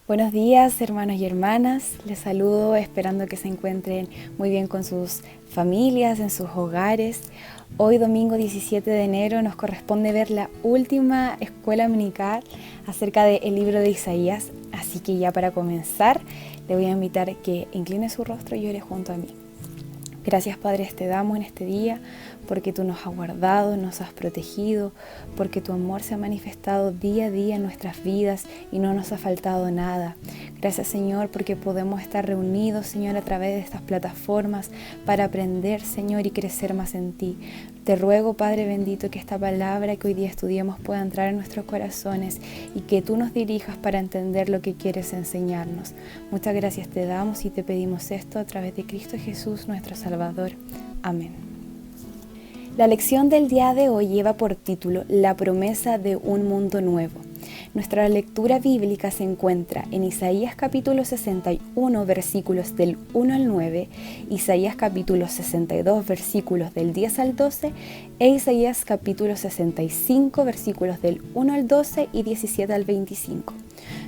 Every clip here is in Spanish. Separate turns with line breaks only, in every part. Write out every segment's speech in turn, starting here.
Buenos días, hermanos y hermanas. Les saludo esperando que se encuentren muy bien con sus familias, en sus hogares. Hoy, domingo 17 de enero, nos corresponde ver la última escuela dominical acerca del libro de Isaías. Así que ya para comenzar, le voy a invitar a que incline su rostro y ore junto a mí. Gracias, Padre, te damos en este día porque tú nos has guardado, nos has protegido, porque tu amor se ha manifestado día a día en nuestras vidas y no nos ha faltado nada. Gracias, Señor, porque podemos estar reunidos, Señor, a través de estas plataformas para aprender, Señor, y crecer más en ti. Te ruego, Padre bendito, que esta palabra que hoy día estudiemos pueda entrar en nuestros corazones y que tú nos dirijas para entender lo que quieres enseñarnos. Muchas gracias te damos y te pedimos esto a través de Cristo Jesús, nuestro Salvador. Amén. La lección del día de hoy lleva por título La promesa de un mundo nuevo. Nuestra lectura bíblica se encuentra en Isaías capítulo 61, versículos del 1 al 9, Isaías capítulo 62, versículos del 10 al 12, e Isaías capítulo 65, versículos del 1 al 12 y 17 al 25.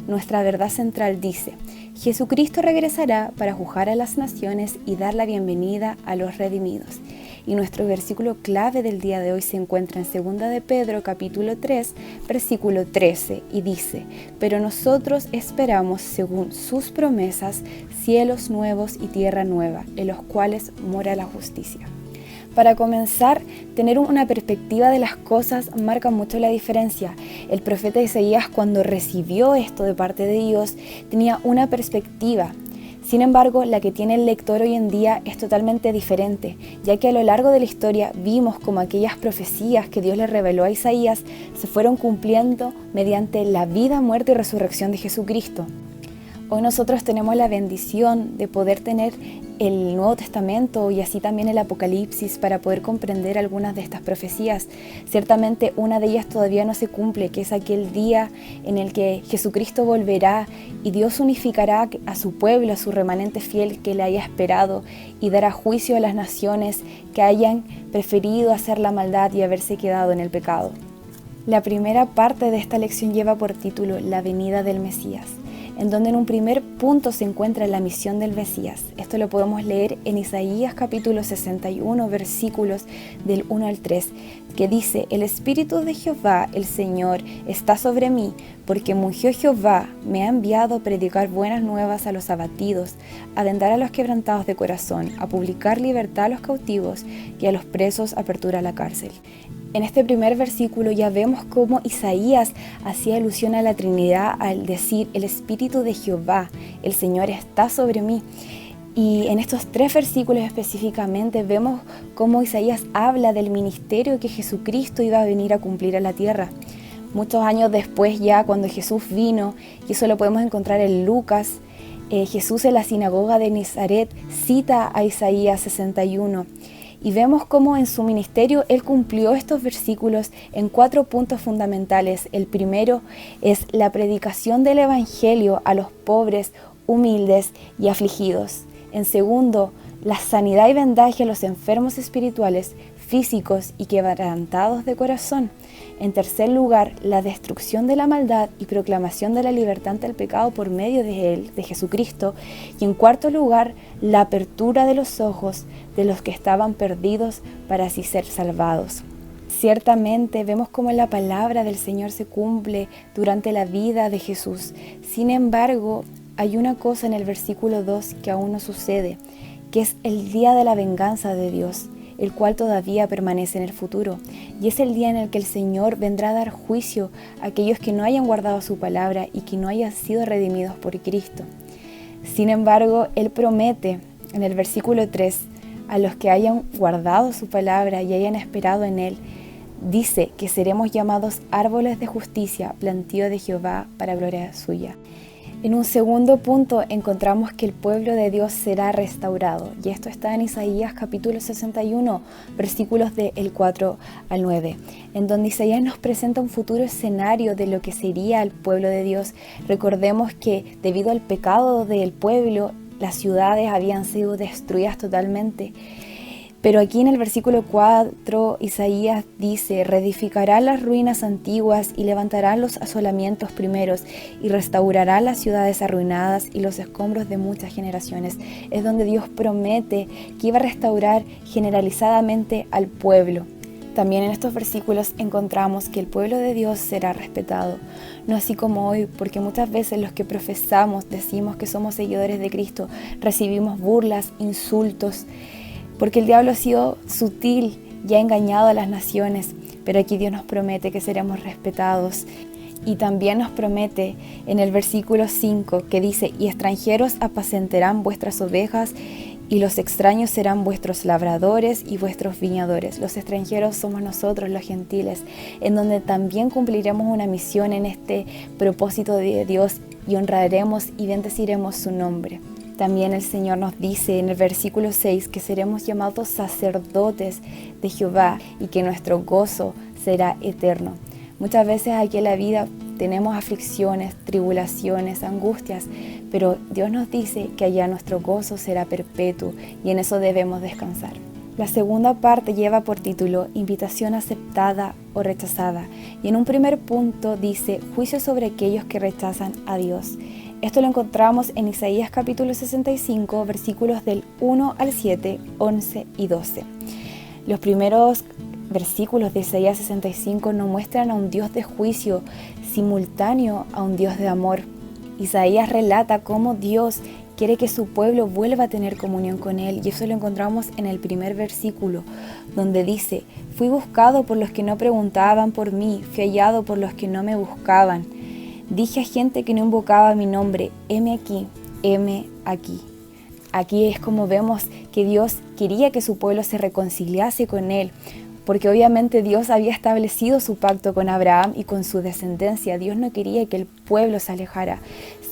Nuestra verdad central dice: Jesucristo regresará para juzgar a las naciones y dar la bienvenida a los redimidos. Y nuestro versículo clave del día de hoy se encuentra en 2 de Pedro capítulo 3, versículo 13, y dice: Pero nosotros esperamos, según sus promesas, cielos nuevos y tierra nueva, en los cuales mora la justicia. Para comenzar, tener una perspectiva de las cosas marca mucho la diferencia. El profeta Isaías, cuando recibió esto de parte de Dios, tenía una perspectiva. Sin embargo, la que tiene el lector hoy en día es totalmente diferente, ya que a lo largo de la historia vimos como aquellas profecías que Dios le reveló a Isaías se fueron cumpliendo mediante la vida, muerte y resurrección de Jesucristo. Hoy nosotros tenemos la bendición de poder tener el Nuevo Testamento y así también el Apocalipsis para poder comprender algunas de estas profecías. Ciertamente una de ellas todavía no se cumple, que es aquel día en el que Jesucristo volverá y Dios unificará a su pueblo, a su remanente fiel que le haya esperado, y dará juicio a las naciones que hayan preferido hacer la maldad y haberse quedado en el pecado. La primera parte de esta lección lleva por título La venida del Mesías, en donde en un primer punto se encuentra la misión del Mesías. Esto lo podemos leer en Isaías capítulo 61, versículos del 1 al 3, que dice: El Espíritu de Jehová, el Señor, está sobre mí, porque me ungió Jehová, me ha enviado a predicar buenas nuevas a los abatidos, a vendar a los quebrantados de corazón, a publicar libertad a los cautivos y a los presos apertura a la cárcel. En este primer versículo ya vemos cómo Isaías hacía alusión a la Trinidad al decir: el Espíritu de Jehová, el Señor, está sobre mí. Y en estos tres versículos específicamente vemos cómo Isaías habla del ministerio que Jesucristo iba a venir a cumplir a la tierra. Muchos años después, ya cuando Jesús vino, y eso lo podemos encontrar en Lucas, Jesús en la sinagoga de Nazaret cita a Isaías 61. Y vemos cómo en su ministerio él cumplió estos versículos en 4 puntos fundamentales. El primero es la predicación del evangelio a los pobres, humildes y afligidos. En segundo, la sanidad y vendaje a los enfermos espirituales, físicos y quebrantados de corazón. En tercer lugar, la destrucción de la maldad y proclamación de la libertad ante el pecado por medio de él, de Jesucristo. Y en cuarto lugar, la apertura de los ojos de los que estaban perdidos para así ser salvados. Ciertamente vemos cómo la palabra del Señor se cumple durante la vida de Jesús. Sin embargo, hay una cosa en el versículo 2 que aún no sucede, que es el día de la venganza de Dios, el cual todavía permanece en el futuro, y es el día en el que el Señor vendrá a dar juicio a aquellos que no hayan guardado su palabra y que no hayan sido redimidos por Cristo. Sin embargo, Él promete en el versículo 3, a los que hayan guardado su palabra y hayan esperado en Él, dice que seremos llamados árboles de justicia, plantío de Jehová para gloria suya. En un segundo punto encontramos que el pueblo de Dios será restaurado, y esto está en Isaías capítulo 61, versículos del 4 al 9, en donde Isaías nos presenta un futuro escenario de lo que sería el pueblo de Dios. Recordemos que debido al pecado del pueblo, las ciudades habían sido destruidas totalmente, Pero aquí en el versículo 4, Isaías dice: reedificará las ruinas antiguas y levantará los asolamientos primeros y restaurará las ciudades arruinadas y los escombros de muchas generaciones. Es donde Dios promete que iba a restaurar generalizadamente al pueblo. También en estos versículos encontramos que el pueblo de Dios será respetado, no así como hoy, porque muchas veces los que profesamos, decimos que somos seguidores de Cristo, recibimos burlas, insultos, porque el diablo ha sido sutil y ha engañado a las naciones, pero aquí Dios nos promete que seremos respetados. Y también nos promete en el versículo 5 que dice: y extranjeros apacentarán vuestras ovejas, y los extraños serán vuestros labradores y vuestros viñadores. Los extranjeros somos nosotros, los gentiles, en donde también cumpliremos una misión en este propósito de Dios y honraremos y bendeciremos su nombre. También el Señor nos dice en el versículo 6 que seremos llamados sacerdotes de Jehová y que nuestro gozo será eterno. Muchas veces aquí en la vida tenemos aflicciones, tribulaciones, angustias, pero Dios nos dice que allá nuestro gozo será perpetuo y en eso debemos descansar. La segunda parte lleva por título Invitación aceptada o rechazada, y en un primer punto dice juicio sobre aquellos que rechazan a Dios. Esto lo encontramos en Isaías capítulo 65, versículos del 1 al 7, 11 y 12. Los primeros versículos de Isaías 65 nos muestran a un Dios de juicio simultáneo a un Dios de amor. Isaías relata cómo Dios quiere que su pueblo vuelva a tener comunión con Él, y eso lo encontramos en el primer versículo, donde dice: fui buscado por los que no preguntaban por mí, fui hallado por los que no me buscaban. Dije a gente que no invocaba mi nombre: heme aquí, heme aquí. Aquí es como vemos que Dios quería que su pueblo se reconciliase con Él, porque obviamente Dios había establecido su pacto con Abraham y con su descendencia. Dios no quería que el pueblo se alejara.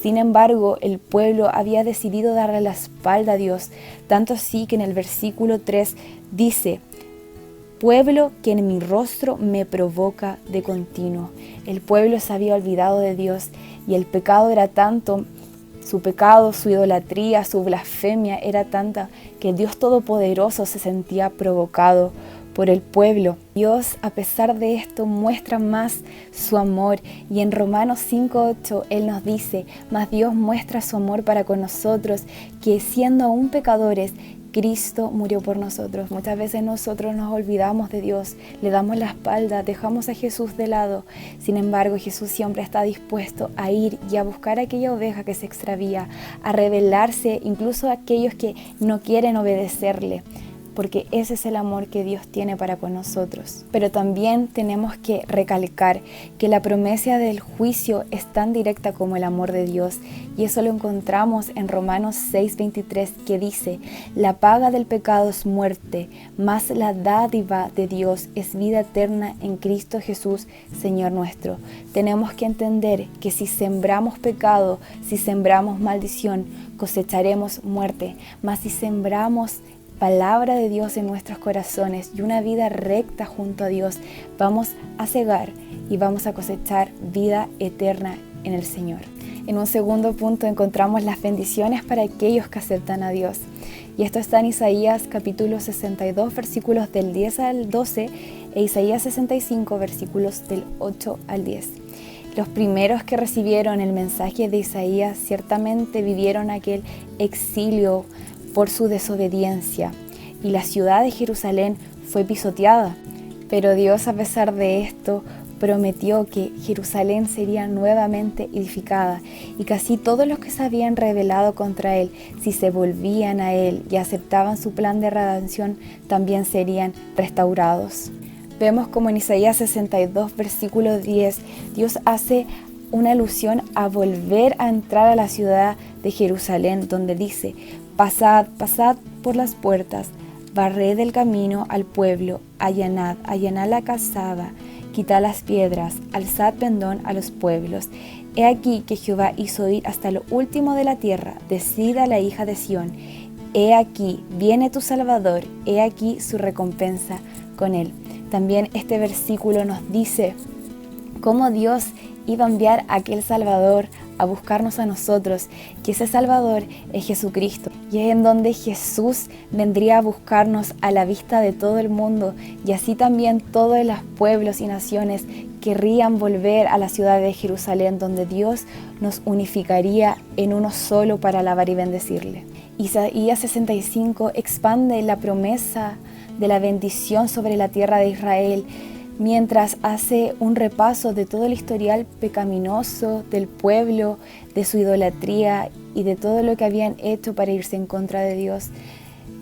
Sin embargo, el pueblo había decidido darle la espalda a Dios, tanto así que en el versículo 3 dice: pueblo que en mi rostro me provoca de continuo. El pueblo se había olvidado de Dios y el pecado era tanto, su pecado, su idolatría, su blasfemia era tanta que Dios Todopoderoso se sentía provocado por el pueblo. Dios, a pesar de esto, muestra más su amor, y en Romanos 5:8 Él nos dice: mas Dios muestra su amor para con nosotros, que siendo aún pecadores, Cristo murió por nosotros. Muchas veces nosotros nos olvidamos de Dios, le damos la espalda, dejamos a Jesús de lado. Sin embargo, Jesús siempre está dispuesto a ir y a buscar a aquella oveja que se extravía, a revelarse incluso a aquellos que no quieren obedecerle, porque ese es el amor que Dios tiene para con nosotros. Pero también tenemos que recalcar que la promesa del juicio es tan directa como el amor de Dios, y eso lo encontramos en Romanos 6:23, que dice: la paga del pecado es muerte, mas la dádiva de Dios es vida eterna en Cristo Jesús, Señor nuestro. Tenemos que entender que si sembramos pecado, si sembramos maldición, cosecharemos muerte, mas si sembramos palabra de Dios en nuestros corazones y una vida recta junto a Dios, vamos a cegar y vamos a cosechar vida eterna en el Señor. En un segundo punto encontramos las bendiciones para aquellos que aceptan a Dios, y esto está en Isaías capítulo 62 versículos del 10 al 12 e Isaías 65 versículos del 8 al 10. Los primeros que recibieron el mensaje de Isaías ciertamente vivieron aquel exilio por su desobediencia, y la ciudad de Jerusalén fue pisoteada. Pero Dios, a pesar de esto, prometió que Jerusalén sería nuevamente edificada, y casi todos los que se habían rebelado contra Él, si se volvían a Él y aceptaban su plan de redención, también serían restaurados. Vemos como en Isaías 62, versículo 10, Dios hace una alusión a volver a entrar a la ciudad de Jerusalén, donde dice: pasad, pasad por las puertas, barred el camino al pueblo, allanad la calzada, quitad las piedras, alzad pendón a los pueblos. He aquí que Jehová hizo ir hasta lo último de la tierra, decida la hija de Sión. He aquí, viene tu Salvador, he aquí su recompensa con él. También este versículo nos dice cómo Dios iba a enviar a aquel Salvador a buscarnos a nosotros, que ese Salvador es Jesucristo. Y es en donde Jesús vendría a buscarnos a la vista de todo el mundo, y así también todos los pueblos y naciones querrían volver a la ciudad de Jerusalén, donde Dios nos unificaría en uno solo para alabar y bendecirle. Isaías 65 expande la promesa de la bendición sobre la tierra de Israel, mientras hace un repaso de todo el historial pecaminoso del pueblo, de su idolatría y de todo lo que habían hecho para irse en contra de Dios.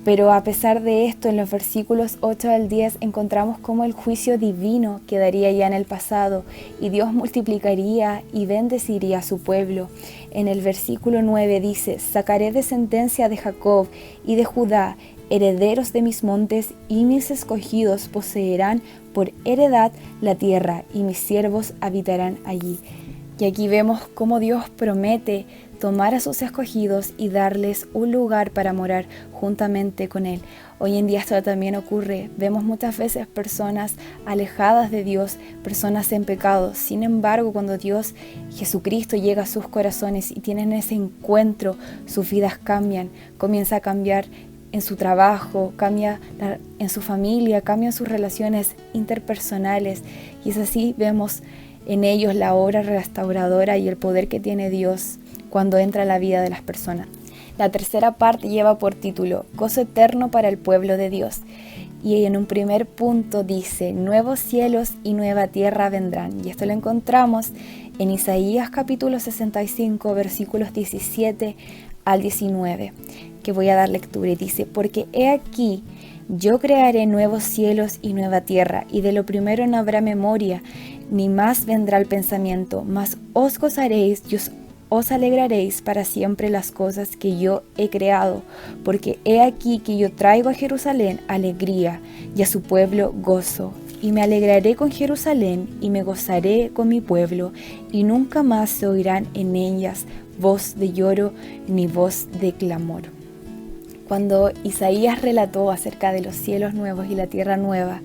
Pero a pesar de esto, en los versículos 8 al 10 encontramos cómo el juicio divino quedaría ya en el pasado y Dios multiplicaría y bendeciría a su pueblo. En el versículo 9 dice: sacaré descendencia de Jacob y de Judá, herederos de mis montes, y mis escogidos poseerán por heredad la tierra, y mis siervos habitarán allí. Y aquí vemos cómo Dios promete tomar a sus escogidos y darles un lugar para morar juntamente con Él. Hoy en día esto también ocurre. Vemos muchas veces personas alejadas de Dios, personas en pecado. Sin embargo, cuando Dios, Jesucristo, llega a sus corazones y tienen ese encuentro, sus vidas cambian. Comienza a cambiar en su trabajo, cambia en su familia, cambian sus relaciones interpersonales. Y es así, vemos en ellos la obra restauradora y el poder que tiene Dios cuando entra a la vida de las personas. La tercera parte lleva por título Gozo eterno para el pueblo de Dios. Y en un primer punto dice: nuevos cielos y nueva tierra vendrán. Y esto lo encontramos en Isaías capítulo 65, versículos 17 al 19, que voy a dar lectura. Y dice: porque he aquí, yo crearé nuevos cielos y nueva tierra, y de lo primero no habrá memoria, ni más vendrá el pensamiento, mas os gozaréis y os alegraréis para siempre las cosas que yo he creado, porque he aquí que yo traigo a Jerusalén alegría y a su pueblo gozo. Y me alegraré con Jerusalén y me gozaré con mi pueblo, y nunca más se oirán en ellas voz de lloro ni voz de clamor. Cuando Isaías relató acerca de los cielos nuevos y la tierra nueva,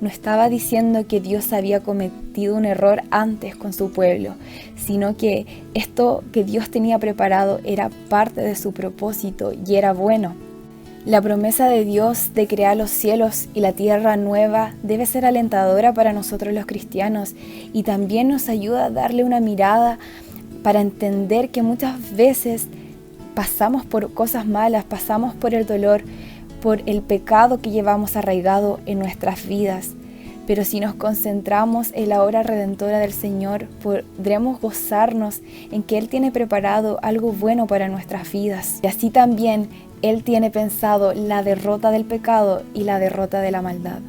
no estaba diciendo que Dios había cometido un error antes con su pueblo, sino que esto que Dios tenía preparado era parte de su propósito y era bueno. La promesa de Dios de crear los cielos y la tierra nueva debe ser alentadora para nosotros los cristianos, y también nos ayuda a darle una mirada para entender que muchas veces pasamos por cosas malas, pasamos por el dolor, por el pecado que llevamos arraigado en nuestras vidas. Pero si nos concentramos en la obra redentora del Señor, podremos gozarnos en que Él tiene preparado algo bueno para nuestras vidas. Y así también Él tiene pensado la derrota del pecado y la derrota de la maldad.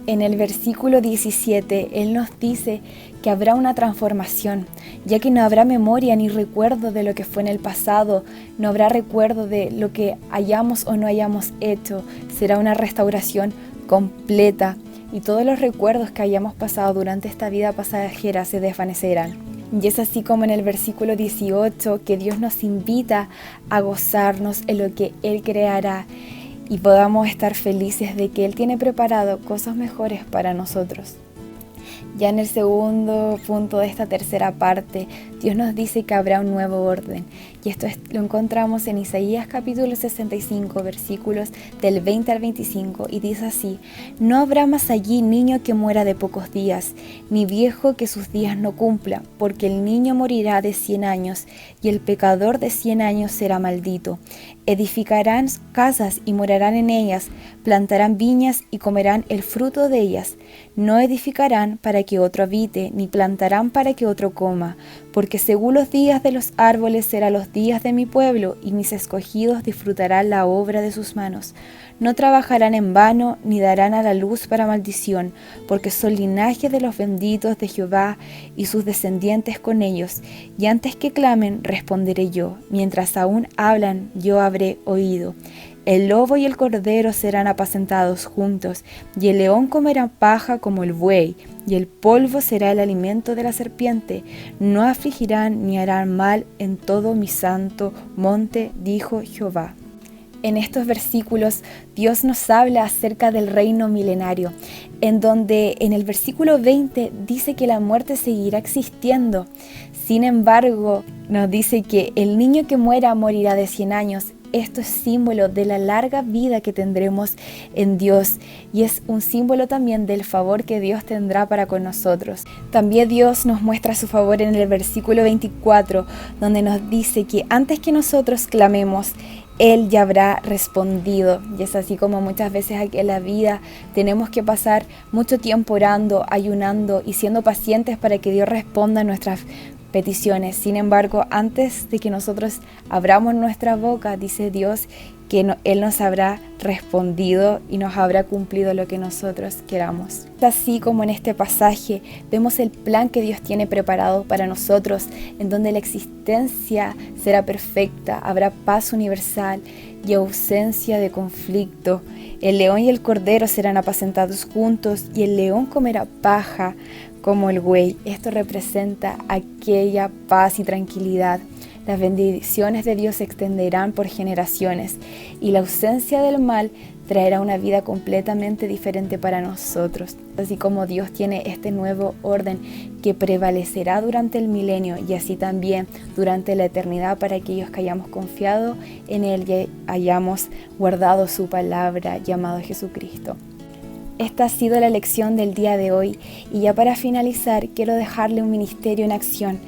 En el versículo 17, Él nos dice que habrá una transformación, ya que no habrá memoria ni recuerdo de lo que fue en el pasado, no habrá recuerdo de lo que hayamos o no hayamos hecho. Será una restauración completa y todos los recuerdos que hayamos pasado durante esta vida pasajera se desvanecerán. Y es así como en el versículo 18 que Dios nos invita a gozarnos en lo que Él creará y podamos estar felices de que Él tiene preparado cosas mejores para nosotros. Ya en el segundo punto de esta tercera parte, Dios nos dice que habrá un nuevo orden. Y esto lo encontramos en Isaías capítulo 65, versículos del 20 al 25. Y dice así: no habrá más allí niño que muera de pocos días, ni viejo que sus días no cumpla, porque el niño morirá de 100 años, y el pecador de 100 años será maldito. Edificarán casas y morarán en ellas, plantarán viñas y comerán el fruto de ellas. No edificarán para que otro habite, ni plantarán para que otro coma, porque según los días de los árboles serán los días de mi pueblo, y mis escogidos disfrutarán la obra de sus manos. No trabajarán en vano, ni darán a la luz para maldición, porque son linaje de los benditos de Jehová, y sus descendientes con ellos. Y antes que clamen, responderé yo; mientras aún hablan, yo habré oído. El lobo y el cordero serán apacentados juntos, y el león comerá paja como el buey, y el polvo será el alimento de la serpiente. No afligirán ni harán mal en todo mi santo monte, dijo Jehová. En estos versículos Dios nos habla acerca del reino milenario, en donde en el versículo 20 dice que la muerte seguirá existiendo. Sin embargo, nos dice que el niño que muera morirá de 100 años. Esto es símbolo de la larga vida que tendremos en Dios y es un símbolo también del favor que Dios tendrá para con nosotros. También Dios nos muestra su favor en el versículo 24, donde nos dice que antes que nosotros clamemos, Él ya habrá respondido. Y es así como muchas veces aquí en la vida tenemos que pasar mucho tiempo orando, ayunando y siendo pacientes para que Dios responda a nuestras peticiones. Sin embargo, antes de que nosotros abramos nuestra boca, dice Dios que Él nos habrá respondido y nos habrá cumplido lo que nosotros queramos. Así como en este pasaje vemos el plan que Dios tiene preparado para nosotros, en donde la existencia será perfecta, habrá paz universal y ausencia de conflicto. El león y el cordero serán apacentados juntos y el león comerá paja como el buey. Esto representa aquella paz y tranquilidad. Las bendiciones de Dios se extenderán por generaciones y la ausencia del mal traerá una vida completamente diferente para nosotros. Así como Dios tiene este nuevo orden que prevalecerá durante el milenio y así también durante la eternidad para aquellos que hayamos confiado en Él y hayamos guardado su palabra llamado Jesucristo. Esta ha sido la lección del día de hoy y ya para finalizar quiero dejarle un ministerio en acción.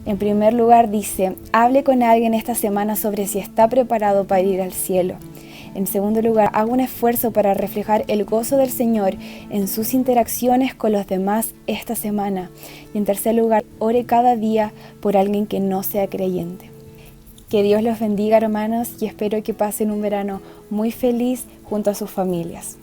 En primer lugar dice, hable con alguien esta semana sobre si está preparado para ir al cielo. En segundo lugar, haga un esfuerzo para reflejar el gozo del Señor en sus interacciones con los demás esta semana. Y en tercer lugar, ore cada día por alguien que no sea creyente. Que Dios los bendiga, hermanos, y espero que pasen un verano muy feliz junto a sus familias.